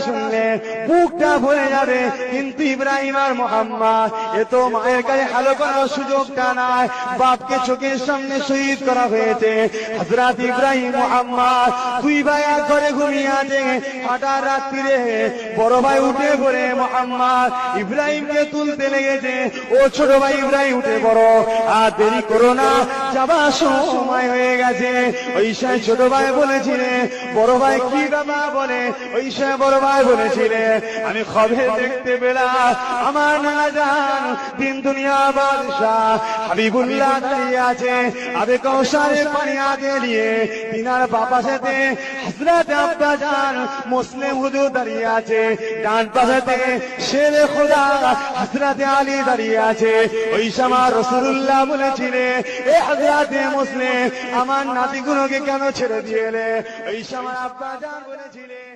শুনলে বুকটা ভরে যাবে। কিন্তু ইব্রাহিম আর মোহাম্মদ এ তো মায়ের কাছে ভালো করার সুযোগটা নাই। বাপকে চোখের সামনে শহীদ করা হয়েছে। হযরত ইব্রাহিম মোহাম্মদ দুই ভাই এক ঘরে ঘুমিয়ে আছে। হঠাৎ রাত্রিরে বড় ভাই উঠে পড়ে মোহাম্মদ ইব্রাহিমকে তুলতে লেগেছে। ও ছোট ভাই ইব্রাহিম উঠে পড়ো, আর দেরি করো না, যাবার সময় হয়ে গেছে। ওই সময় ছোট ভাই বলেছিলে, বড় ভাই কি বাবা বলে, ওই সময় বড় ভাই বলেছিলে, আমি খবর দেখতে পেলাম আমার নানা জান দিন দুনিয়া বাদশাহ হাবিবুল্লাহ দাঁড়িয়ে আছে। আবে কৌশলে পানি আগে নিয়ে তিনার বাবা সাথে হযরত আব্বা জান মুসলিম হুজুর দাঁড়িয়ে আছে। ডান পাশে শেরে খোদা হযরত আলী দাঁড়িয়ে আছে। ওই সময় রাসূলুল্লাহ বলেছিলেন, এ হযরত মুসলিম আমার নাতিগুলোকে কেন ছেড়ে দিয়েলে? ওই সময় আব্বা জান বলেছিলেন,